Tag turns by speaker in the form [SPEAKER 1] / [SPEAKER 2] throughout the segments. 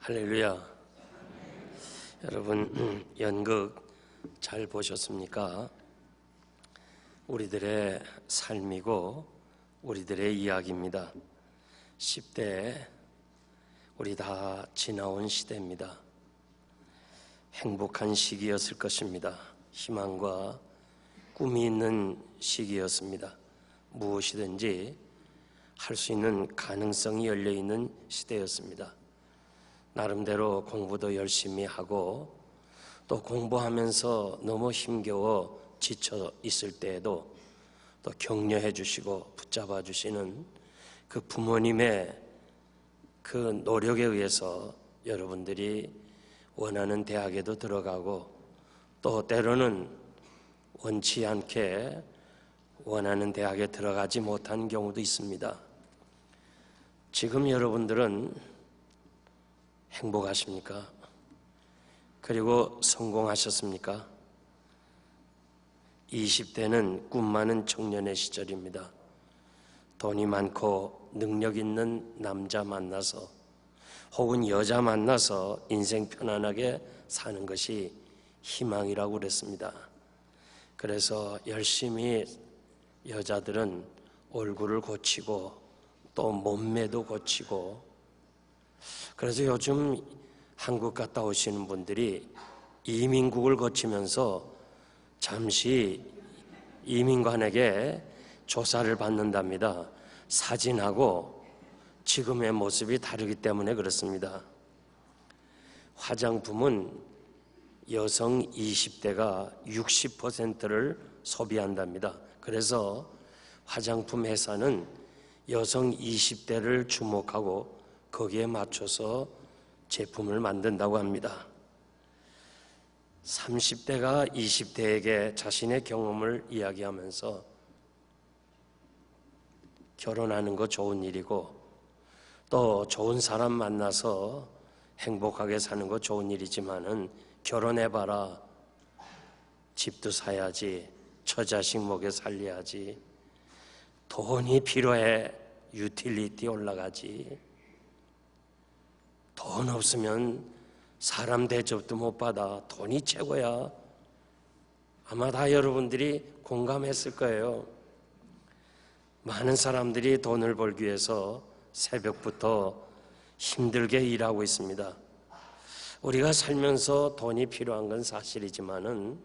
[SPEAKER 1] 할렐루야. 여러분, 연극 잘 보셨습니까? 우리들의 삶이고 우리들의 이야기입니다. 10대 우리 다 지나온 시대입니다. 행복한 시기였을 것입니다. 희망과 꿈이 있는 시기였습니다. 무엇이든지 할 수 있는 가능성이 열려있는 시대였습니다. 나름대로 공부도 열심히 하고 또 공부하면서 너무 힘겨워 지쳐 있을 때에도 또 격려해 주시고 붙잡아 주시는 그 부모님의 그 노력에 의해서 여러분들이 원하는 대학에도 들어가고 또 때로는 원치 않게 원하는 대학에 들어가지 못한 경우도 있습니다. 지금 여러분들은 행복하십니까? 그리고 성공하셨습니까? 20대는 꿈 많은 청년의 시절입니다. 돈이 많고 능력 있는 남자 만나서 혹은 여자 만나서 인생 편안하게 사는 것이 희망이라고 그랬습니다. 그래서 열심히 여자들은 얼굴을 고치고 또 몸매도 고치고, 그래서 요즘 한국 갔다 오시는 분들이 이민국을 거치면서 잠시 이민관에게 조사를 받는답니다. 사진하고 지금의 모습이 다르기 때문에 그렇습니다. 화장품은 여성 20대가 60%를 소비한답니다. 그래서 화장품 회사는 여성 20대를 주목하고 거기에 맞춰서 제품을 만든다고 합니다. 30대가 20대에게 자신의 경험을 이야기하면서 결혼하는 거 좋은 일이고 또 좋은 사람 만나서 행복하게 사는 거 좋은 일이지만은 결혼해봐라, 집도 사야지, 처자식 먹여 살려야지, 돈이 필요해, 유틸리티 올라가지, 돈 없으면 사람 대접도 못 받아, 돈이 최고야. 아마 다 여러분들이 공감했을 거예요. 많은 사람들이 돈을 벌기 위해서 새벽부터 힘들게 일하고 있습니다. 우리가 살면서 돈이 필요한 건 사실이지만은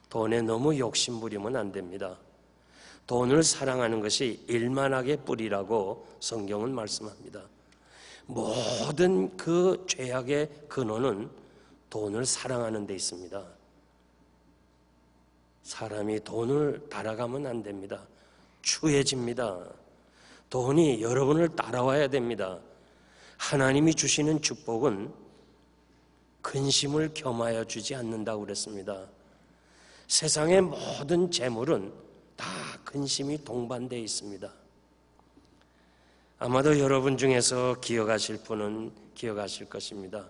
[SPEAKER 1] 돈에 너무 욕심부리면 안 됩니다. 돈을 사랑하는 것이 일만하게 뿌리라고 성경은 말씀합니다. 모든 그 죄악의 근원은 돈을 사랑하는 데 있습니다. 사람이 돈을 따라가면 안 됩니다. 추해집니다. 돈이 여러분을 따라와야 됩니다. 하나님이 주시는 축복은 근심을 겸하여 주지 않는다고 그랬습니다. 세상의 모든 재물은 다 근심이 동반되어 있습니다. 아마도 여러분 중에서 기억하실 분은 기억하실 것입니다.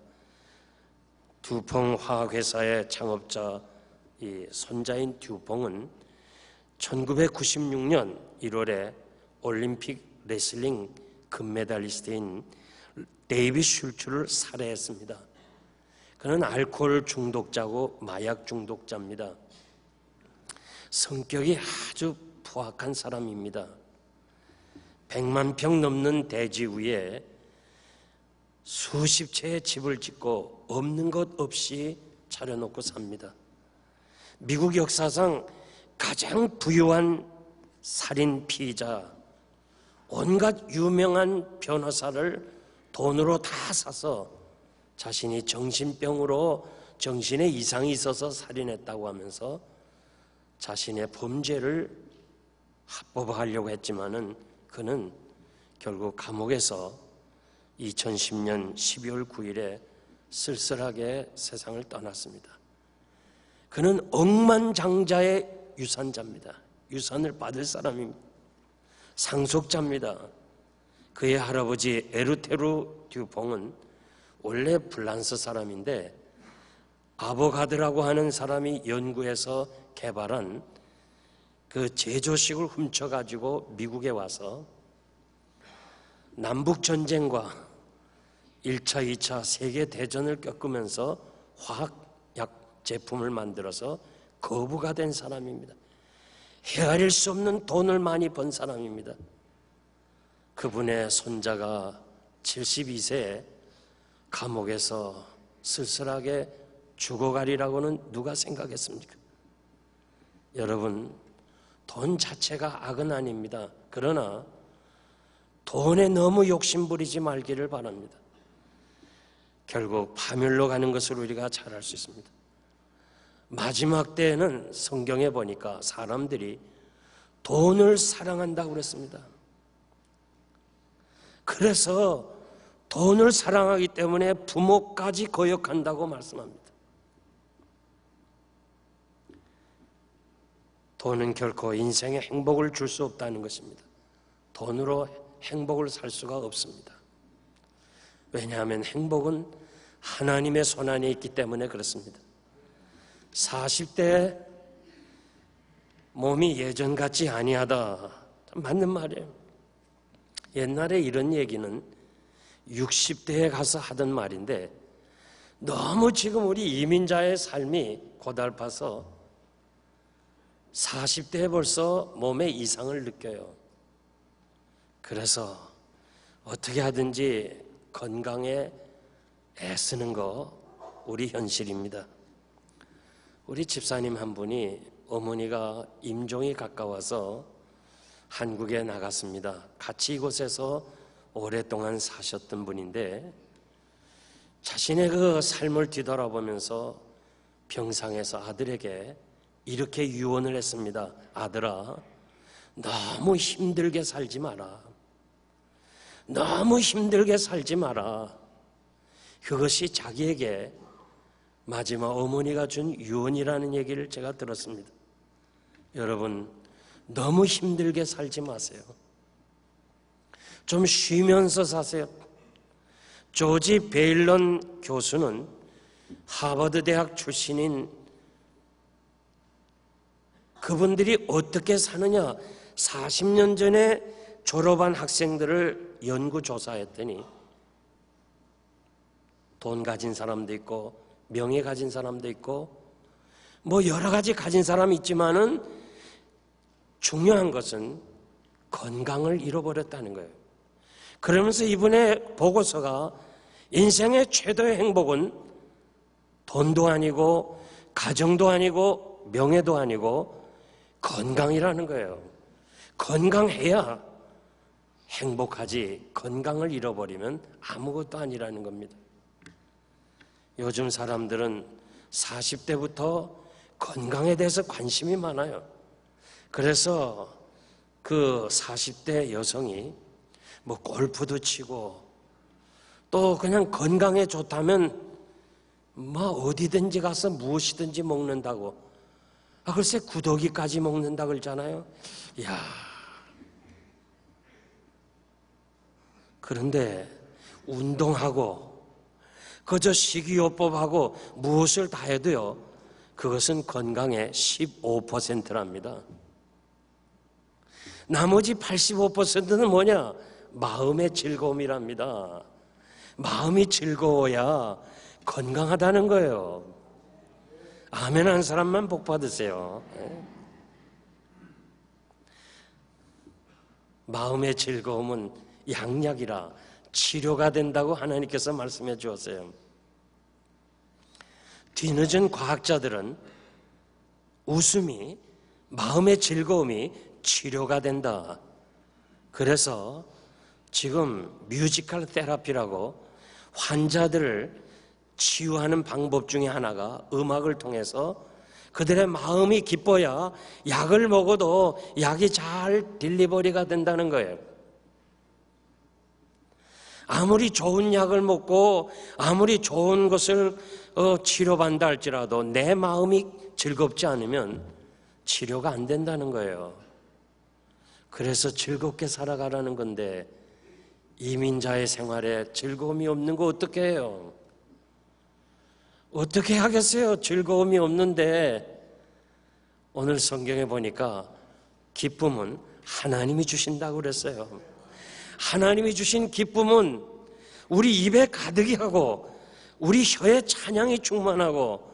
[SPEAKER 1] 듀퐁 화학회사의 창업자 손자인 듀퐁은 1996년 1월에 올림픽 레슬링 금메달리스트인 데이빗 슐츠를 살해했습니다. 그는 알코올 중독자고 마약 중독자입니다. 성격이 아주 포악한 사람입니다. 100만 평 넘는 대지 위에 수십 채의 집을 짓고 없는 것 없이 차려놓고 삽니다. 미국 역사상 가장 부유한 살인 피의자, 온갖 유명한 변호사를 돈으로 다 사서 자신이 정신병으로 정신에 이상이 있어서 살인했다고 하면서 자신의 범죄를 합법화하려고 했지만은 그는 결국 감옥에서 2010년 12월 9일에 쓸쓸하게 세상을 떠났습니다. 그는 억만장자의 유산자입니다. 유산을 받을 사람입니다. 상속자입니다. 그의 할아버지 에르테루 듀퐁은 원래 프랑스 사람인데 아보가드라고 하는 사람이 연구해서 개발한 그 제조식을 훔쳐가지고 미국에 와서 남북전쟁과 1차, 2차 세계대전을 겪으면서 화학약 제품을 만들어서 거부가 된 사람입니다. 헤아릴 수 없는 돈을 많이 번 사람입니다. 그분의 손자가 72세에 감옥에서 쓸쓸하게 죽어가리라고는 누가 생각했습니까? 여러분, 돈 자체가 악은 아닙니다. 그러나 돈에 너무 욕심부리지 말기를 바랍니다. 결국 파멸로 가는 것을 우리가 잘 알 수 있습니다. 마지막 때에는 성경에 보니까 사람들이 돈을 사랑한다고 그랬습니다. 그래서 돈을 사랑하기 때문에 부모까지 거역한다고 말씀합니다. 돈은 결코 인생에 행복을 줄 수 없다는 것입니다. 돈으로 행복을 살 수가 없습니다. 왜냐하면 행복은 하나님의 손안에 있기 때문에 그렇습니다. 40대에 몸이 예전 같지 아니하다. 맞는 말이에요. 옛날에 이런 얘기는 60대에 가서 하던 말인데 너무 지금 우리 이민자의 삶이 고달파서 40대에 벌써 몸에 이상을 느껴요. 그래서 어떻게 하든지 건강에 애쓰는 거 우리 현실입니다. 우리 집사님 한 분이 어머니가 임종이 가까워서 한국에 나갔습니다. 같이 이곳에서 오랫동안 사셨던 분인데 자신의 그 삶을 뒤돌아보면서 병상에서 아들에게 이렇게 유언을 했습니다. 아들아, 너무 힘들게 살지 마라. 너무 힘들게 살지 마라. 그것이 자기에게 마지막 어머니가 준 유언이라는 얘기를 제가 들었습니다. 여러분, 너무 힘들게 살지 마세요. 좀 쉬면서 사세요. 조지 베일런 교수는 하버드 대학 출신인 그분들이 어떻게 사느냐 40년 전에 졸업한 학생들을 연구조사했더니 돈 가진 사람도 있고 명예 가진 사람도 있고 뭐 여러 가지 가진 사람이 있지만은 중요한 것은 건강을 잃어버렸다는 거예요. 그러면서 이분의 보고서가 인생의 최대의 행복은 돈도 아니고 가정도 아니고 명예도 아니고 건강이라는 거예요. 건강해야 행복하지 건강을 잃어버리면 아무것도 아니라는 겁니다. 요즘 사람들은 40대부터 건강에 대해서 관심이 많아요. 그래서 그 40대 여성이 뭐 골프도 치고 또 그냥 건강에 좋다면 뭐 어디든지 가서 무엇이든지 먹는다고. 글쎄 구더기까지 먹는다 그러잖아요. 이야. 그런데 운동하고 그저 식이요법하고 무엇을 다 해도요, 그것은 건강의 15%랍니다. 나머지 85%는 뭐냐? 마음의 즐거움이랍니다. 마음이 즐거워야 건강하다는 거예요. 아멘 한 사람만 복 받으세요. 마음의 즐거움은 양약이라 치료가 된다고 하나님께서 말씀해 주었어요. 뒤늦은 과학자들은 웃음이, 마음의 즐거움이 치료가 된다. 그래서 지금 뮤지컬 테라피라고 환자들을 치유하는 방법 중에 하나가 음악을 통해서 그들의 마음이 기뻐야 약을 먹어도 약이 잘 딜리버리가 된다는 거예요. 아무리 좋은 약을 먹고 아무리 좋은 것을 치료받는다 할지라도 내 마음이 즐겁지 않으면 치료가 안 된다는 거예요. 그래서 즐겁게 살아가라는 건데 이민자의 생활에 즐거움이 없는 거 어떻게 해요? 어떻게 하겠어요? 즐거움이 없는데. 오늘 성경에 보니까 기쁨은 하나님이 주신다고 그랬어요. 하나님이 주신 기쁨은 우리 입에 가득히 하고 우리 혀에 찬양이 충만하고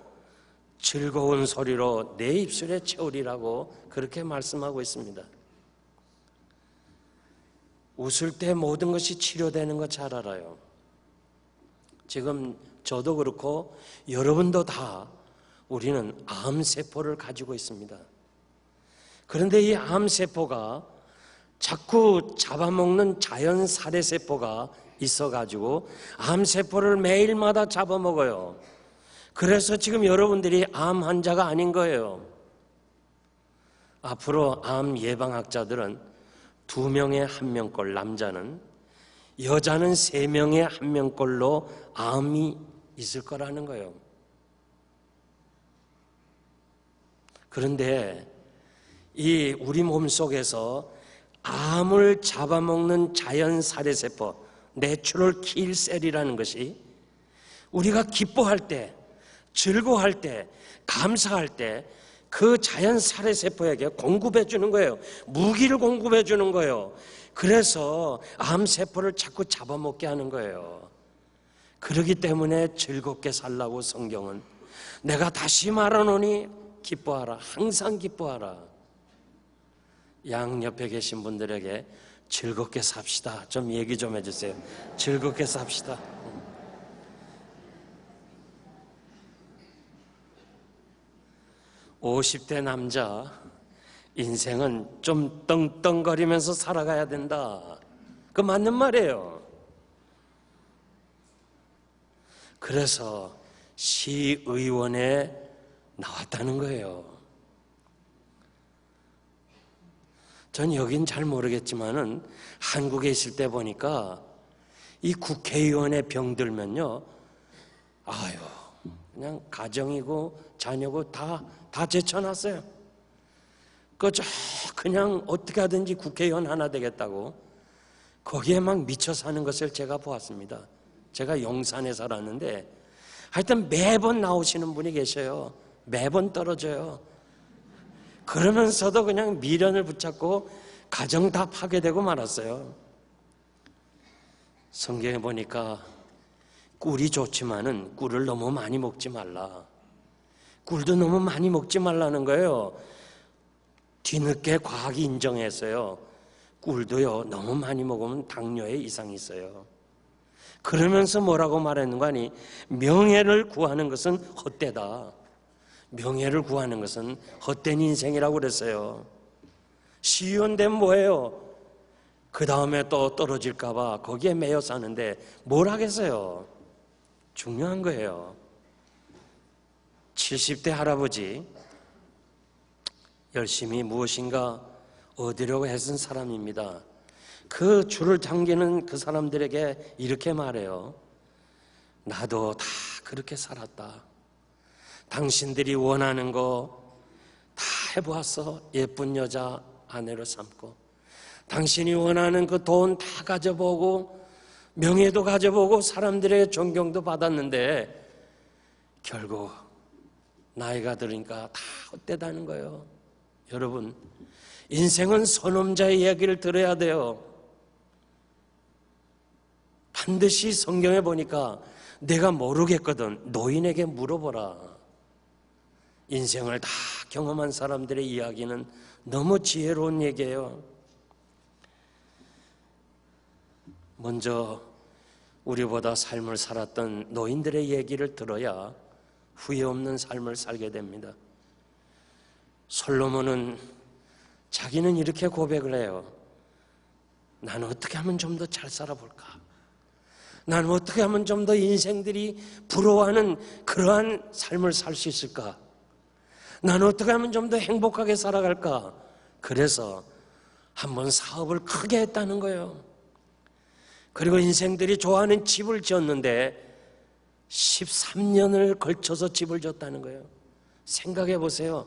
[SPEAKER 1] 즐거운 소리로 내 입술에 채우리라고 그렇게 말씀하고 있습니다. 웃을 때 모든 것이 치료되는 거 잘 알아요. 지금 저도 그렇고 여러분도 다 우리는 암세포를 가지고 있습니다. 그런데 이 암세포가 자꾸 잡아먹는 자연 살해세포가 있어가지고 암세포를 매일마다 잡아먹어요. 그래서 지금 여러분들이 암 환자가 아닌 거예요. 앞으로 암 예방학자들은 2명에 1명꼴, 남자는, 여자는 3명에 1명꼴로 암이 있을 거라는 거예요. 그런데 이 우리 몸속에서 암을 잡아먹는 자연 살해세포, 내추럴 킬셀이라는 것이 우리가 기뻐할 때, 즐거워할 때, 감사할 때 그 자연 살해세포에게 공급해 주는 거예요. 무기를 공급해 주는 거예요. 그래서 암세포를 자꾸 잡아먹게 하는 거예요. 그렇기 때문에 즐겁게 살라고 성경은, 내가 다시 말하노니 기뻐하라, 항상 기뻐하라. 양 옆에 계신 분들에게 즐겁게 삽시다 좀 얘기 좀 해주세요. 즐겁게 삽시다. 50대 남자, 인생은 좀 떵떵거리면서 살아가야 된다. 그 맞는 말이에요. 그래서 시의원에 나왔다는 거예요. 전 여긴 잘 모르겠지만은 한국에 있을 때 보니까 이 국회의원에 병들면요, 아유, 그냥 가정이고 자녀고 다 제쳐놨어요. 그냥 어떻게 하든지 국회의원 하나 되겠다고 거기에 막 미쳐 사는 것을 제가 보았습니다. 제가 용산에 살았는데 하여튼 매번 나오시는 분이 계셔요. 매번 떨어져요. 그러면서도 그냥 미련을 붙잡고 가정 다 파괴되고 말았어요. 성경에 보니까 꿀이 좋지만은 꿀을 너무 많이 먹지 말라. 꿀도 너무 많이 먹지 말라는 거예요. 뒤늦게 과학이 인정했어요. 꿀도요, 너무 많이 먹으면 당뇨에 이상이 있어요. 그러면서 뭐라고 말했는가 하니, 명예를 구하는 것은 헛되다. 명예를 구하는 것은 헛된 인생이라고 그랬어요. 시의원 되면 뭐예요? 그 다음에 또 떨어질까 봐 거기에 매여 사는데 뭘 하겠어요? 중요한 거예요. 70대 할아버지, 열심히 무엇인가 얻으려고 애쓴 사람입니다. 그 줄을 당기는 그 사람들에게 이렇게 말해요. 나도 다 그렇게 살았다. 당신들이 원하는 거 다 해보았어. 예쁜 여자 아내로 삼고, 당신이 원하는 그 돈 다 가져보고, 명예도 가져보고, 사람들의 존경도 받았는데 결국 나이가 들으니까 다 헛되다는 거예요. 여러분, 인생은 선험자의 이야기를 들어야 돼요. 반드시 성경에 보니까 내가 모르겠거든 노인에게 물어보라. 인생을 다 경험한 사람들의 이야기는 너무 지혜로운 얘기예요. 먼저 우리보다 삶을 살았던 노인들의 얘기를 들어야 후회 없는 삶을 살게 됩니다. 솔로몬은 자기는 이렇게 고백을 해요. 나는 어떻게 하면 좀 더 잘 살아볼까? 나는 어떻게 하면 좀 더 인생들이 부러워하는 그러한 삶을 살 수 있을까? 나는 어떻게 하면 좀 더 행복하게 살아갈까? 그래서 한번 사업을 크게 했다는 거예요. 그리고 인생들이 좋아하는 집을 지었는데 13년을 걸쳐서 집을 지었다는 거예요. 생각해 보세요.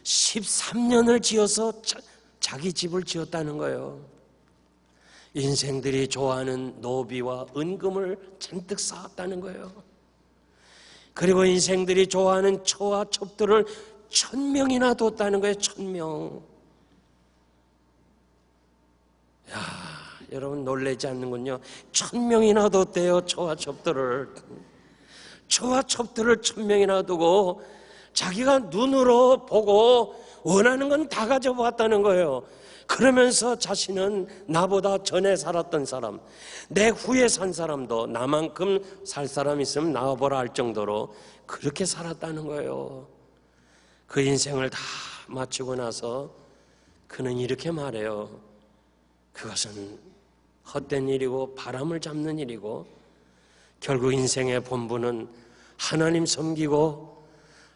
[SPEAKER 1] 13년을 지어서 자기 집을 지었다는 거예요. 인생들이 좋아하는 노비와 은금을 잔뜩 쌓았다는 거예요. 그리고 인생들이 좋아하는 처와 첩들을 1000명이나 뒀다는 거예요. 1000명. 야, 여러분 놀라지 않는군요. 1000명이나 뒀대요. 초와 첩들을 1000명이나 두고 자기가 눈으로 보고 원하는 건 다 가져보았다는 거예요. 그러면서 자신은 나보다 전에 살았던 사람, 내 후에 산 사람도 나만큼 살 사람 있으면 나와보라 할 정도로 그렇게 살았다는 거예요. 그 인생을 다 마치고 나서 그는 이렇게 말해요. 그것은 헛된 일이고 바람을 잡는 일이고 결국 인생의 본분은 하나님 섬기고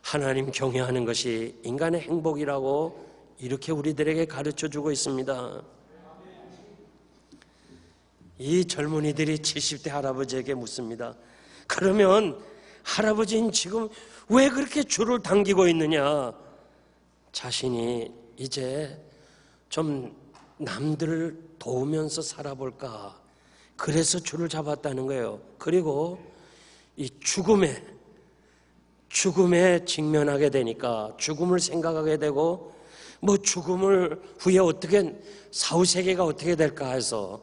[SPEAKER 1] 하나님 경외하는 것이 인간의 행복이라고 이렇게 우리들에게 가르쳐주고 있습니다. 이 젊은이들이 70대 할아버지에게 묻습니다. 그러면 할아버지는 지금 왜 그렇게 줄을 당기고 있느냐? 자신이 이제 좀 남들을 도우면서 살아볼까? 그래서 줄을 잡았다는 거예요. 그리고 이 죽음에 직면하게 되니까 죽음을 생각하게 되고 뭐 죽음을 후에 어떻게 사후세계가 어떻게 될까 해서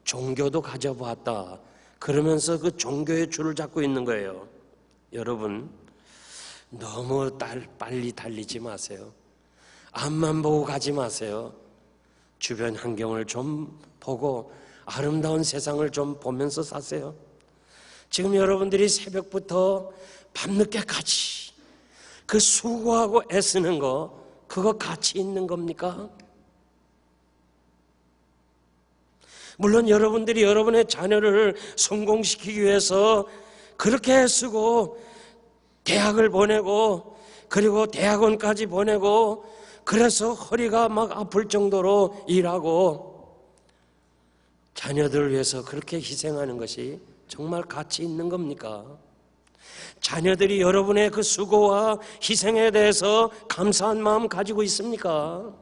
[SPEAKER 1] 종교도 가져보았다. 그러면서 그 종교의 줄을 잡고 있는 거예요. 여러분 너무 빨리 달리지 마세요. 앞만 보고 가지 마세요. 주변 환경을 좀 보고 아름다운 세상을 좀 보면서 사세요. 지금 여러분들이 새벽부터 밤늦게까지 그 수고하고 애쓰는 거 그거 가치 있는 겁니까? 물론 여러분들이 여러분의 자녀를 성공시키기 위해서 그렇게 애쓰고 대학을 보내고 그리고 대학원까지 보내고 그래서 허리가 막 아플 정도로 일하고 자녀들을 위해서 그렇게 희생하는 것이 정말 가치 있는 겁니까? 자녀들이 여러분의 그 수고와 희생에 대해서 감사한 마음 가지고 있습니까?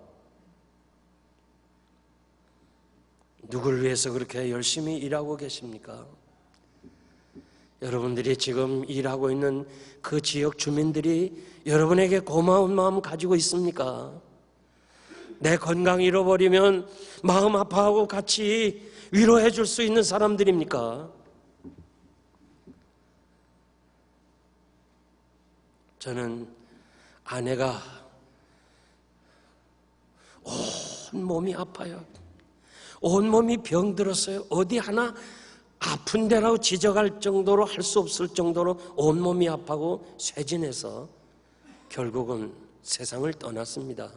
[SPEAKER 1] 누굴 위해서 그렇게 열심히 일하고 계십니까? 여러분들이 지금 일하고 있는 그 지역 주민들이 여러분에게 고마운 마음 가지고 있습니까? 내 건강 잃어버리면 마음 아파하고 같이 위로해 줄 수 있는 사람들입니까? 저는 아내가 온 몸이 아파요. 온 몸이 병들었어요. 어디 하나 아픈 데라고 지적할 정도로 할 수 없을 정도로 온 몸이 아파고 쇠진해서 결국은 세상을 떠났습니다.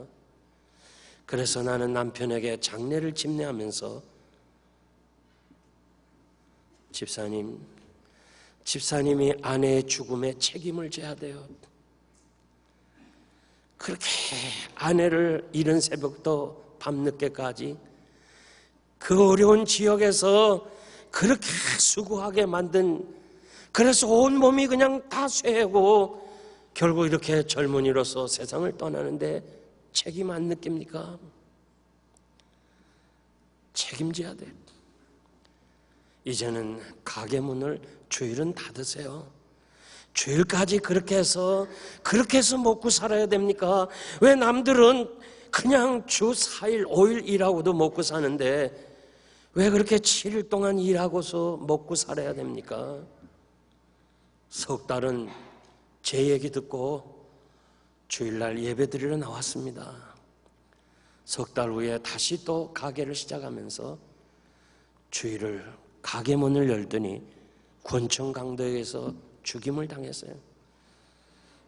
[SPEAKER 1] 그래서 나는 남편에게 장례를 집례하면서 집사님이 아내의 죽음에 책임을 져야 돼요. 그렇게 아내를 이른 새벽부터 밤늦게까지 그 어려운 지역에서 그렇게 수고하게 만든, 그래서 온몸이 그냥 다 쇠고 결국 이렇게 젊은이로서 세상을 떠나는데 책임 안 느낍니까? 책임져야 돼. 이제는 가게 문을 주일은 닫으세요. 주일까지 그렇게 해서 먹고 살아야 됩니까? 왜 남들은 그냥 주 4일, 5일 일하고도 먹고 사는데 왜 그렇게 7일 동안 일하고서 먹고 살아야 됩니까? 석 달은 제 얘기 듣고 주일날 예배드리러 나왔습니다. 석 달 후에 다시 또 가게를 시작하면서 주일을 가게 문을 열더니 권총 강도에게서 죽임을 당했어요.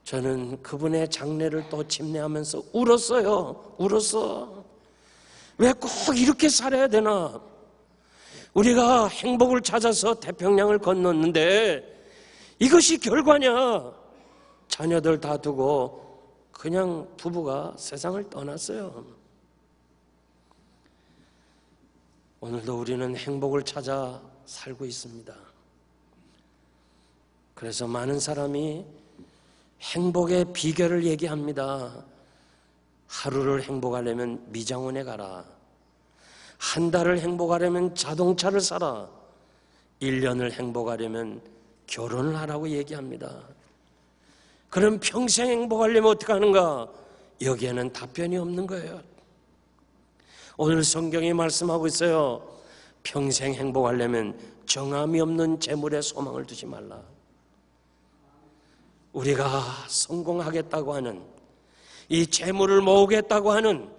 [SPEAKER 1] 저는 그분의 장례를 또 집례하면서 울었어요. 울었어. 왜 꼭 이렇게 살아야 되나? 우리가 행복을 찾아서 태평양을 건넜는데 이것이 결과냐? 자녀들 다 두고 그냥 부부가 세상을 떠났어요. 오늘도 우리는 행복을 찾아 살고 있습니다. 그래서 많은 사람이 행복의 비결을 얘기합니다. 하루를 행복하려면 미장원에 가라. 한 달을 행복하려면 자동차를 사라. 1년을 행복하려면 결혼을 하라고 얘기합니다. 그럼 평생 행복하려면 어떻게 하는가? 여기에는 답변이 없는 거예요. 오늘 성경이 말씀하고 있어요. 평생 행복하려면 정함이 없는 재물에 소망을 두지 말라. 우리가 성공하겠다고 하는, 이 재물을 모으겠다고 하는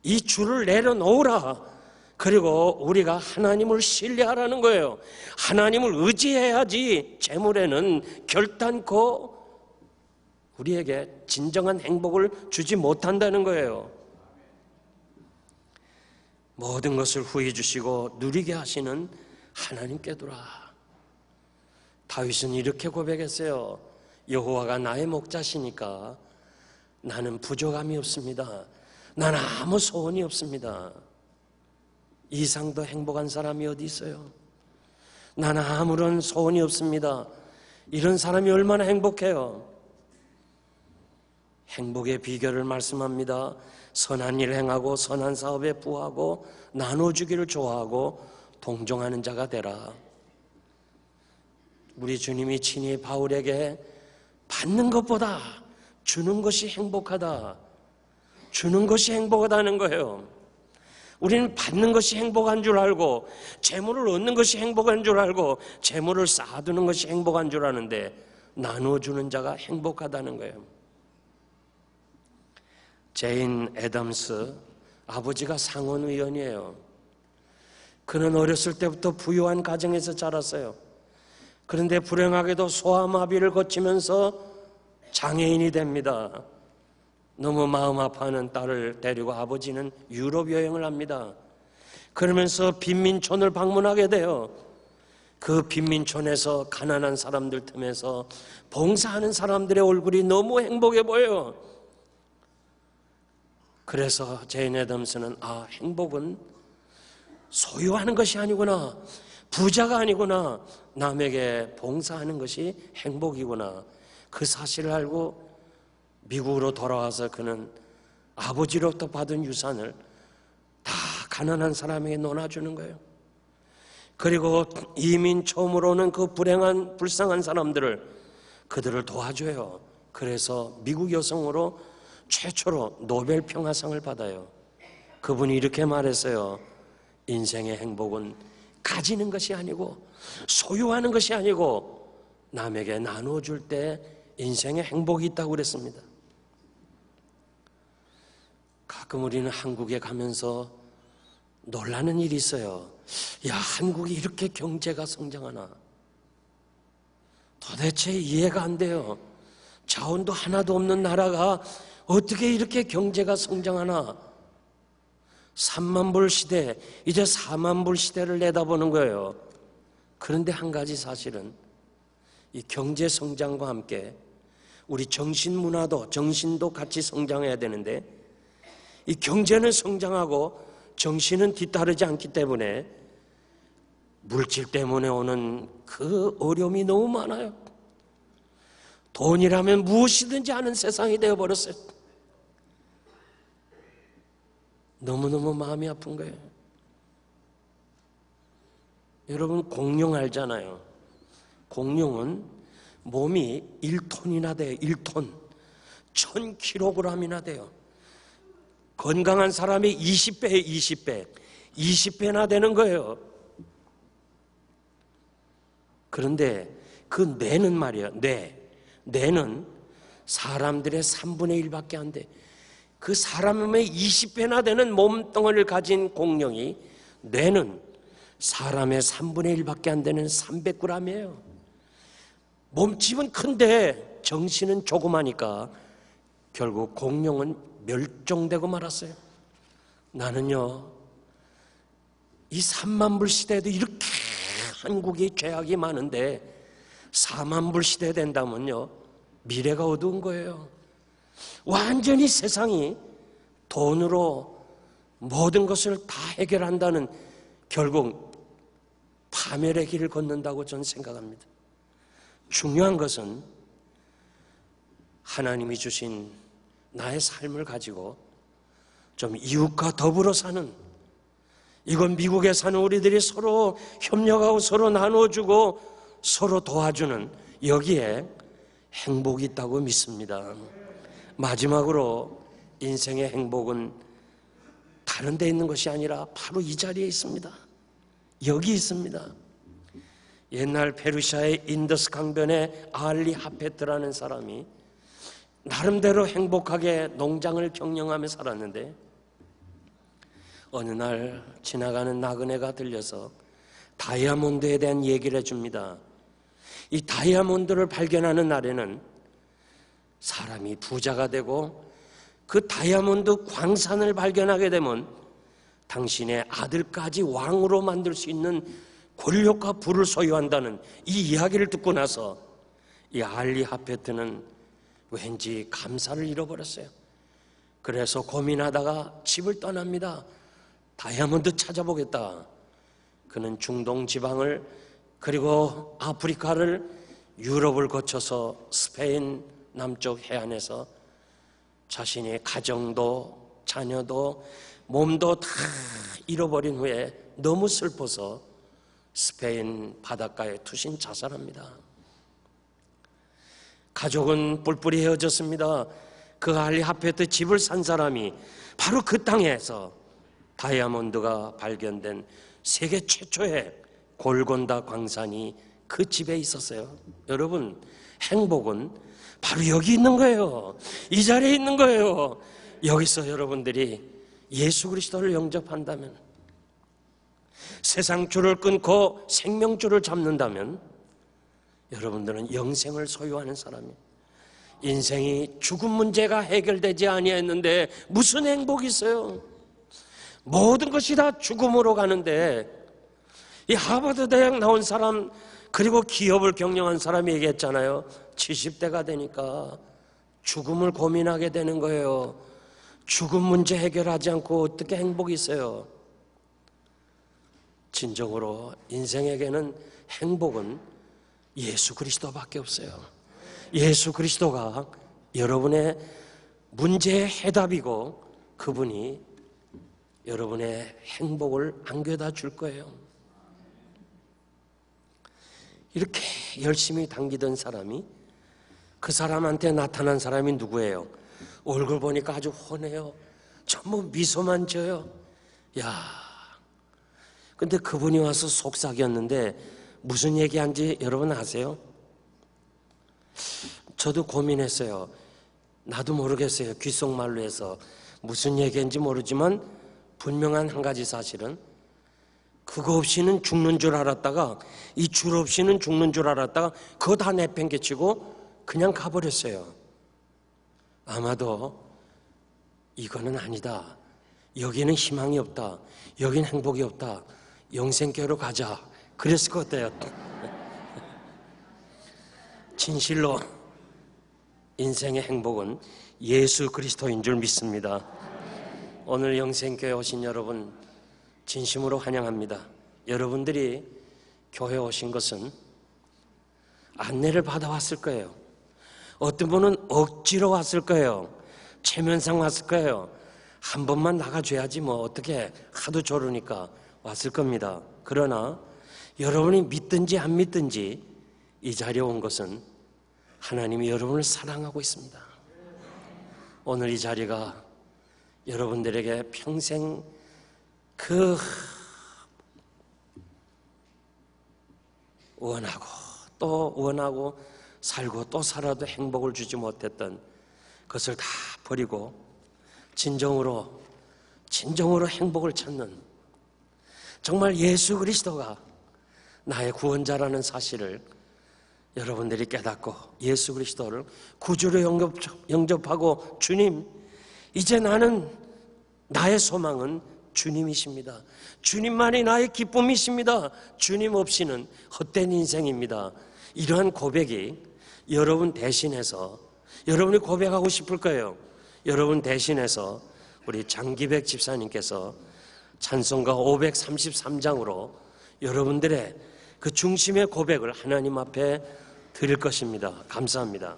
[SPEAKER 1] 이 줄을 내려놓으라. 그리고 우리가 하나님을 신뢰하라는 거예요. 하나님을 의지해야지 재물에는 결단코 우리에게 진정한 행복을 주지 못한다는 거예요. 모든 것을 후히 주시고 누리게 하시는 하나님께 두라. 다윗은 이렇게 고백했어요. 여호와가 나의 목자시니까 나는 부족함이 없습니다. 나는 아무 소원이 없습니다. 이상 더 행복한 사람이 어디 있어요? 나는 아무런 소원이 없습니다. 이런 사람이 얼마나 행복해요? 행복의 비결을 말씀합니다. 선한 일 행하고 선한 사업에 부하고 나눠주기를 좋아하고 동정하는 자가 되라. 우리 주님이 친히 바울에게 받는 것보다 주는 것이 행복하다, 주는 것이 행복하다는 거예요. 우리는 받는 것이 행복한 줄 알고, 재물을 얻는 것이 행복한 줄 알고, 재물을 쌓아두는 것이 행복한 줄 아는데 나눠주는 자가 행복하다는 거예요. 제인 애덤스, 아버지가 상원의원이에요. 그는 어렸을 때부터 부유한 가정에서 자랐어요. 그런데 불행하게도 소아마비를 거치면서 장애인이 됩니다. 너무 마음 아파하는 딸을 데리고 아버지는 유럽 여행을 합니다. 그러면서 빈민촌을 방문하게 돼요. 그 빈민촌에서 가난한 사람들 틈에서 봉사하는 사람들의 얼굴이 너무 행복해 보여요. 그래서 제인 애덤스는 행복은 소유하는 것이 아니구나, 부자가 아니구나, 남에게 봉사하는 것이 행복이구나, 그 사실을 알고 미국으로 돌아와서 그는 아버지로부터 받은 유산을 다 가난한 사람에게 나눠주는 거예요. 그리고 이민 처음으로 오는 그 불쌍한 사람들을, 그들을 도와줘요. 그래서 미국 여성으로 최초로 노벨 평화상을 받아요. 그분이 이렇게 말했어요. 인생의 행복은 가지는 것이 아니고 소유하는 것이 아니고 남에게 나눠줄 때 인생의 행복이 있다고 그랬습니다. 가끔 우리는 한국에 가면서 놀라는 일이 있어요. 야, 한국이 이렇게 경제가 성장하나? 도대체 이해가 안 돼요. 자원도 하나도 없는 나라가 어떻게 이렇게 경제가 성장하나? 3만 불 시대, 이제 4만 불 시대를 내다보는 거예요. 그런데 한 가지 사실은 이 경제 성장과 함께 우리 정신도 같이 성장해야 되는데, 이 경제는 성장하고 정신은 뒤따르지 않기 때문에 물질 때문에 오는 그 어려움이 너무 많아요. 돈이라면 무엇이든지 하는 세상이 되어버렸어요. 너무너무 마음이 아픈 거예요. 여러분, 공룡 알잖아요. 공룡은 몸이 1톤이나 돼요. 1톤. 1000kg이나 돼요. 건강한 사람이 20배에 20배. 20배나 되는 거예요. 그런데 그 뇌는 말이야. 뇌는 사람들의 3분의 1밖에 안 돼. 그 사람의 20배나 되는 몸덩어리를 가진 공룡이, 뇌는 사람의 3분의 1밖에 안 되는 300g이에요. 몸집은 큰데 정신은 조그마니까 결국 공룡은 멸종되고 말았어요. 나는요, 이 3만 불 시대에도 이렇게 한국이 죄악이 많은데 4만 불 시대 된다면요, 미래가 어두운 거예요. 완전히 세상이 돈으로 모든 것을 다 해결한다는, 결국 파멸의 길을 걷는다고 저는 생각합니다. 중요한 것은 하나님이 주신 나의 삶을 가지고 좀 이웃과 더불어 사는, 이건 미국에 사는 우리들이 서로 협력하고 서로 나눠주고 서로 도와주는, 여기에 행복이 있다고 믿습니다. 마지막으로 인생의 행복은 다른 데 있는 것이 아니라 바로 이 자리에 있습니다. 여기 있습니다. 옛날 페르시아의 인더스 강변에 알리 하페트라는 사람이 나름대로 행복하게 농장을 경영하며 살았는데, 어느 날 지나가는 나그네가 들려서 다이아몬드에 대한 얘기를 해줍니다. 이 다이아몬드를 발견하는 날에는 사람이 부자가 되고 그 다이아몬드 광산을 발견하게 되면 당신의 아들까지 왕으로 만들 수 있는 권력과 부를 소유한다는 이 이야기를 듣고 나서 이 알리 하페트는 왠지 감사를 잃어버렸어요. 그래서 고민하다가 집을 떠납니다. 다이아몬드 찾아보겠다. 그는 중동 지방을, 그리고 아프리카를, 유럽을 거쳐서 스페인 남쪽 해안에서 자신의 가정도 자녀도 몸도 다 잃어버린 후에 너무 슬퍼서 스페인 바닷가에 투신 자살합니다. 가족은 뿔뿔이 헤어졌습니다. 그 알리 하페트 집을 산 사람이 바로 그 땅에서 다이아몬드가 발견된 세계 최초의 골곤다 광산이 그 집에 있었어요. 여러분, 행복은 바로 여기 있는 거예요. 이 자리에 있는 거예요. 여기서 여러분들이 예수 그리스도를 영접한다면, 세상 줄을 끊고 생명줄을 잡는다면 여러분들은 영생을 소유하는 사람이에요. 인생이 죽음 문제가 해결되지 아니했는데 무슨 행복이 있어요? 모든 것이 다 죽음으로 가는데, 이 하버드 대학 나온 사람, 그리고 기업을 경영한 사람이 얘기했잖아요. 70대가 되니까 죽음을 고민하게 되는 거예요. 죽음 문제 해결하지 않고 어떻게 행복이 있어요? 진정으로 인생에게는 행복은 예수 그리스도밖에 없어요. 예수 그리스도가 여러분의 문제의 해답이고, 그분이 여러분의 행복을 안겨다 줄 거예요. 이렇게 열심히 당기던 사람이, 그 사람한테 나타난 사람이 누구예요? 얼굴 보니까 아주 훤해요. 전부 미소만 져요. 야, 근데 그분이 와서 속삭였는데 무슨 얘기한지 여러분 아세요? 저도 고민했어요. 나도 모르겠어요. 귓속말로 해서 무슨 얘기인지 모르지만 분명한 한 가지 사실은, 그거 없이는 죽는 줄 알았다가, 이 줄 없이는 죽는 줄 알았다가 그거 다 내팽개치고 그냥 가버렸어요. 아마도 이거는 아니다. 여기는 희망이 없다. 여긴 행복이 없다. 영생교로 가자. 그랬을 것 같아요. 진실로 인생의 행복은 예수 그리스도인 줄 믿습니다. 오늘 영생교회 오신 여러분 진심으로 환영합니다. 여러분들이 교회 오신 것은 안내를 받아왔을 거예요. 어떤 분은 억지로 왔을 거예요. 체면상 왔을 거예요. 한 번만 나가줘야지 뭐 어떻게, 하도 조르니까 왔을 겁니다. 그러나 여러분이 믿든지 안 믿든지 이 자리에 온 것은 하나님이 여러분을 사랑하고 있습니다. 오늘 이 자리가 여러분들에게 평생 그 원하고 또 원하고 살고 또 살아도 행복을 주지 못했던 것을 다 버리고 진정으로 행복을 찾는, 정말 예수 그리스도가 나의 구원자라는 사실을 여러분들이 깨닫고 예수 그리스도를 구주로 영접하고, 주님, 이제 나의 소망은 주님이십니다. 주님만이 나의 기쁨이십니다. 주님 없이는 헛된 인생입니다. 이러한 고백이 여러분 대신해서, 여러분이 고백하고 싶을 거예요. 여러분 대신해서 우리 장기백 집사님께서 찬송가 533장으로 여러분들의 그 중심의 고백을 하나님 앞에 드릴 것입니다. 감사합니다.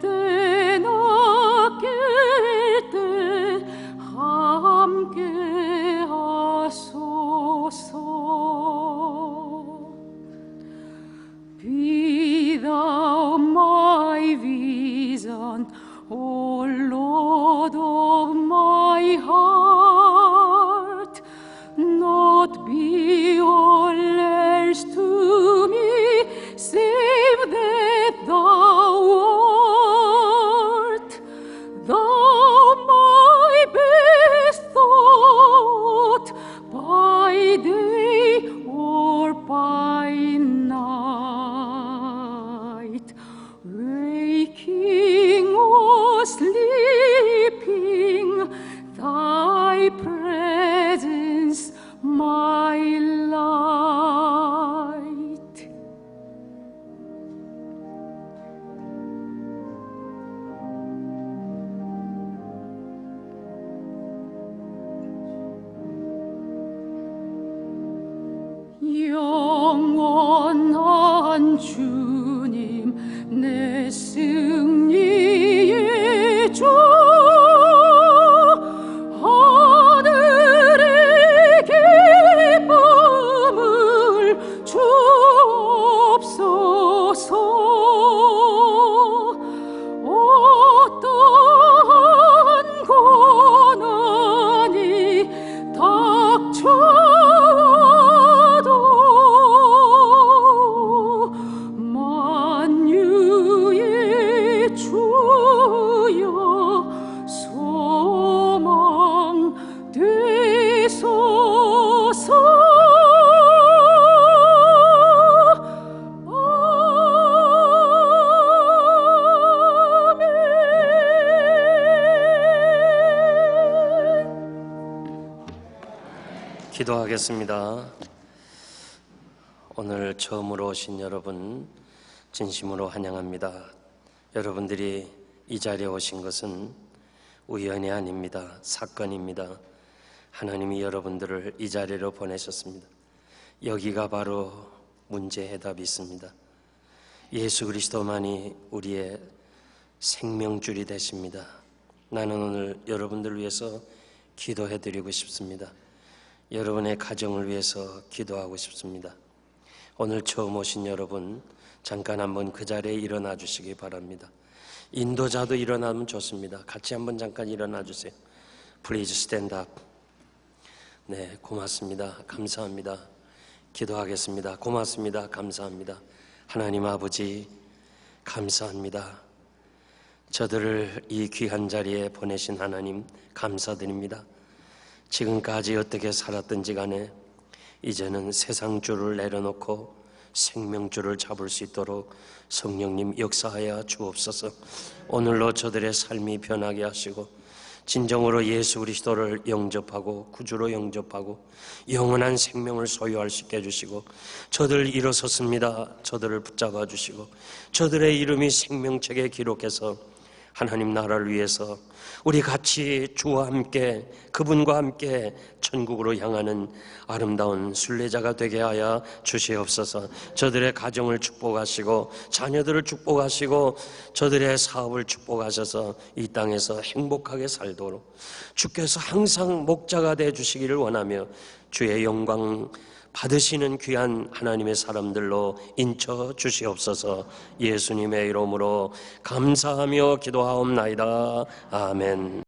[SPEAKER 2] 때 낚일 때 함께 하소서. Be thou my vision, O Lord of my heart, not be all else to me, save that thou art, thou my best thought, by day or by night, waking or sleeping, thy presence my light. 영원한 주님, 내 승리의 주, 하늘의 기쁨을 주옵소서. 어떠한 고난이 닥쳐와도 만유의 주여 소망 되소서.
[SPEAKER 1] 기도하겠습니다. 오늘 처음으로 오신 여러분 진심으로 환영합니다. 여러분들이 이 자리에 오신 것은 우연이 아닙니다. 사건입니다. 하나님이 여러분들을 이 자리로 보내셨습니다. 여기가 바로 문제 해답이 있습니다. 예수 그리스도만이 우리의 생명줄이 되십니다. 나는 오늘 여러분들을 위해서 기도해 드리고 싶습니다. 여러분의 가정을 위해서 기도하고 싶습니다. 오늘 처음 오신 여러분 잠깐 한번 그 자리에 일어나 주시기 바랍니다. 인도자도 일어나면 좋습니다. 같이 한번 잠깐 일어나 주세요. Please stand up. 네, 고맙습니다. 감사합니다. 기도하겠습니다. 고맙습니다. 감사합니다. 하나님 아버지 감사합니다. 저들을 이 귀한 자리에 보내신 하나님 감사드립니다. 지금까지 어떻게 살았든지 간에 이제는 세상줄을 내려놓고 생명줄을 잡을 수 있도록 성령님 역사하여 주옵소서. 오늘로 저들의 삶이 변하게 하시고 진정으로 예수 그리스도를 영접하고 구주로 영접하고 영원한 생명을 소유할 수 있게 해주시고, 저들 일어섰습니다. 저들을 붙잡아 주시고 저들의 이름이 생명책에 기록해서 하나님 나라를 위해서 우리 같이 주와 함께 그분과 함께 천국으로 향하는 아름다운 순례자가 되게 하여 주시옵소서. 저들의 가정을 축복하시고 자녀들을 축복하시고 저들의 사업을 축복하셔서 이 땅에서 행복하게 살도록 주께서 항상 목자가 되어 주시기를 원하며 주의 영광 받으시는 귀한 하나님의 사람들로 인쳐 주시옵소서. 예수님의 이름으로 감사하며 기도하옵나이다. 아멘.